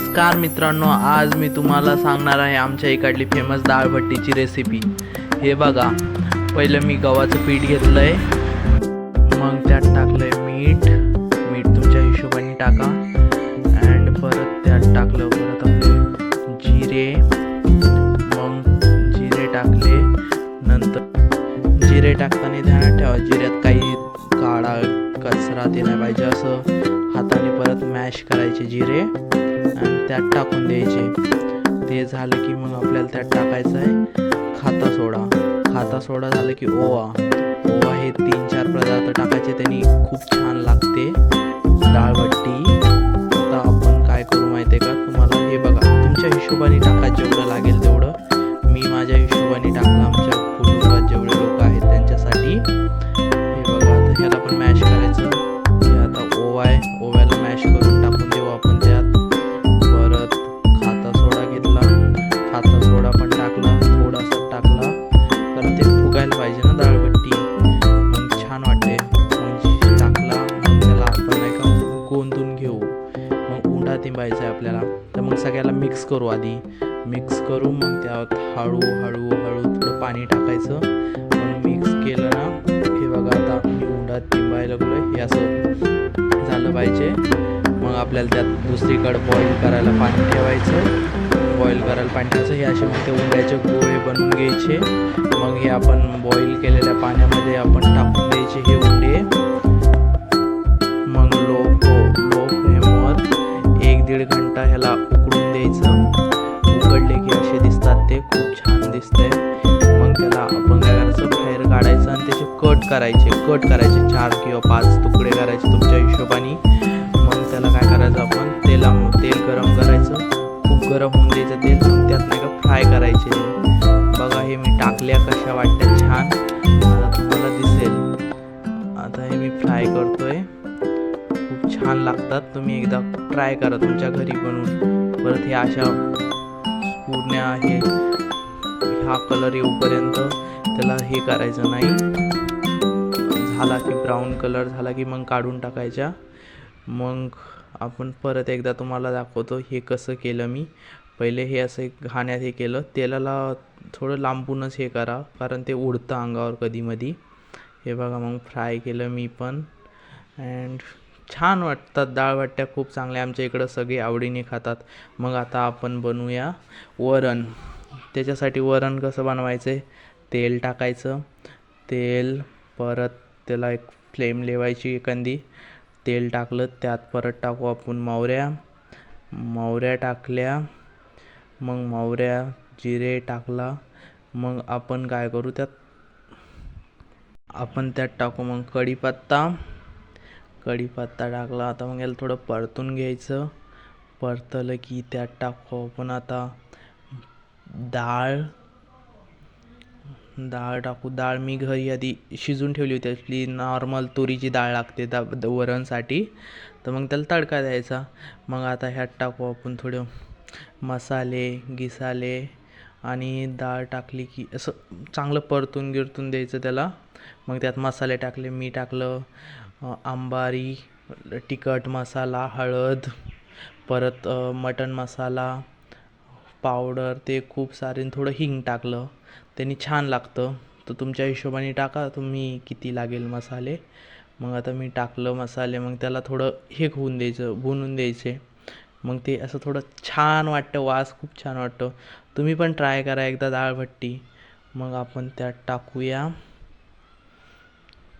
नमस्कार मित्रांनो, आज मी तुम्हाला सांगणार आहे आमच्या इकडली फेमस डाळभट्टीची रेसिपी। हे बघा, पहिलं मी गव्हाचं पीठ घेतलंय, मग त्यात टाकलंय मीठ तुमच्या हिशोबाने टाका। अँड परत त्यात टाकलं परत आपले जिरे, मग जिरे टाकले। नंतर जिरे टाकताना ध्यानात ठेवा, जिऱ्यात काही काळा कचरा ते नाही पाहिजे, असं हाताने परत मॅश करायचे जिरे आणि त्यात टाकून द्यायचे। ते झालं की मग आपल्याला त्यात टाकायचं आहे खाता सोडा। खाता सोडा झालं की ओवा हे 3-4 पदार्थ टाकायचे, त्यांनी खूप छान लागते डाळभट्टी। आता आपण काय करू माहिती आहे का तुम्हाला, हे बघा तुमच्या हिशोबाने टाका, जेवढं लागेल तेवढं। मी माझ्या हिशोबाने टाकलं, आमच्या कुटुंबात जेवढे लोक आहेत त्यांच्यासाठी। हे बघा, आता ह्याला पण मॅश करायचं। हे आता ओवा आहे, ओव्याला मॅश करून टाकून देऊ आपण त्यात। परत खाता सोडा घेतला, खाता सोडा पण टाकला, थोडासा टाकला, कारण ते फुगायला पाहिजे ना डाळभट्टी, मग छान वाटते। मग टाकला, मग त्याला आपण नाही का गोंदून घेऊ, मग उंडा तिंबायचा आहे आपल्याला। तर मग सगळ्याला मिक्स करू, आधी मिक्स करू, मग त्यात हळूहळू थोडं पाणी टाकायचं। मग मिक्स केलं ना, हे बघा आता मी उंडा तिंबायला लागलोय, हे असं झालं पाहिजे। मग आपल्याला त्यात दुसरीकडे बॉईल करायला पाणी ठेवायचं, बॉईल करायला पाणी ठेवायचं। हे असे मग ते उंड्याचे गोळे बनवून घ्यायचे, मग हे आपण बॉईल केलेल्या पाण्यामध्ये आपण टाकून द्यायचे हे उंडे। मग लो फ्लेमवर 1-1.5 घंटा ह्याला उकडून द्यायचं। उकडले की असे दिसतात, ते खूप छान दिसतंय। मग त्याला आपण काय करायचं, बाहेर काढायचं आणि त्याचे कट करायचे 4 किंवा 5 तुकडे करायचे तुमच्या हिशोबाने। मग त्याला काय करायचं, आपण तेल गरम करायचं, खूप गरम होऊन द्यायचं तेल, मग त्यात नाही का फ्राय करायचे। बघा, हे मी टाकल्या कशा वाटतात छान, आता तुम्हाला दिसेल। आता हे मी फ्राय करतोय, खूप छान लागतात, तुम्ही एकदा ट्राय करा तुमच्या घरी बनवून। परत हे अशा पूर्ण आहे हा कलर येऊपर्यंत त्याला हे करायचं नाही, झाला की ब्राऊन कलर झाला की मग काढून टाकायच्या। मग आपण परत एकदा तुम्हाला दाखवतो हे कसं केलं मी। पहिले हे असं घाण्यात हे केलं, तेलाला थोडं लांबूनच हे करा, कारण ते उडतं अंगावर कधीमधी। हे बघा, मग फ्राय केलं मी पण, अँड छान वाटतात डाळभट्ट्या, खूप चांगल्या, आमच्या इकडं सगळे आवडीने खातात। मग आता आपण बनवूया वरण। त्याच्यासाठी वरण कसं बनवायचं, तेल टाकायचं, तेल परत त्याला एक फ्लेम लेवायची एखादी। तेल टाकलं, त्यात परत टाकू आपण मोहऱ्या टाकल्या, मग मोहऱ्या जिरे टाकला। मग आपण काय करू, त्यात टाकू मग कढीपत्ता टाकला। आता मग याला थोडं परतून घ्यायचं, परतलं की त्यात टाकू आपण आता डाळ टाकू। डाळ मी घरी आधी शिजून ठेवली होती, आपली नॉर्मल तुरीची डाळ लागते वरणसाठी, तर मग त्याला तडका द्यायचा। मग आता ह्यात टाकू आपण थोडं मसाले आणि डाळ टाकली की असं चांगलं परतून द्यायचं त्याला। मग त्यात मसाले टाकले, मी टाकलं अंबारी, तिखट मसाला, हळद, परत मटण मसाला पावडर, ते खूप सारे, थोडं हिंग टाकलं, त्यांनी छान लागतं। तर तुमच्या हिशोबाने टाका तुम्ही किती लागेल मसाले। मग आता मी टाकलं मसाले, मग त्याला थोडं हे होऊन द्यायचं, भुनून द्यायचे। मग ते असं थोडं छान वाटतं, वास खूप छान वाटतं, तुम्ही पण ट्राय करा एकदा डाळभट्टी। मग आपण त्यात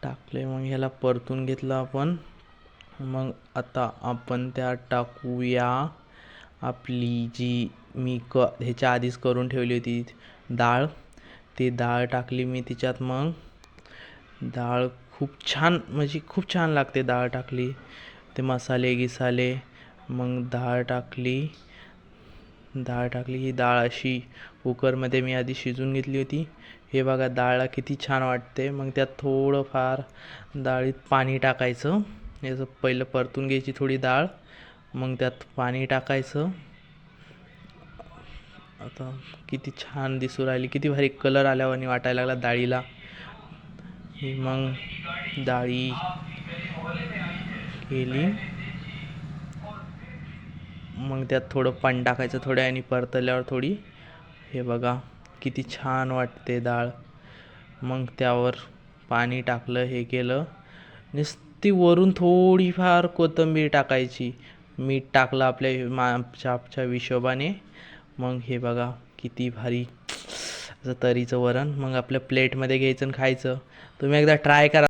टाकले, मग ह्याला परतून घेतलं आपण। मग आता आपण त्यात टाकूया आपली जी मी ह्याच्या आधीच करून ठेवली होती डाळ, ती डाळ टाकली मी तिच्यात। मग डाळ खूप छान लागते डाळ टाकली, ते मसाले, मग डाळ टाकली। ही डाळ अशी कुकरमध्ये मी आधी शिजून घेतली होती। हे बघा, डाळला किती छान वाटते। मग त्यात थोडंफार डाळीत पाणी टाकायचं, याचं पहिलं परतून घ्यायची थोडी डाळ, मग त्यात पाणी टाकायचं। आता किती छान दिसू राहिली, किती भारी कलर आल्यावानी वाटायला लागला डाळीला। मग डाळी केली, मग त्यात थोडं पाणी टाकायचं थोड्या आणि परतल्यावर थोडी हे बघा किती छान वाटते डाळ. मग त्यावर पाणी टाकलं हे केलं नुसती वरून थोडीफार कोथिंबीर टाकायची. मीठ टाकलं आपल्या हिशोबाने. मग हे बघा किती भारी असं तरीचं वरण. मग आपल्या प्लेटमध्ये घ्यायचं आणि खायचं. तुम्ही एकदा ट्राय करा.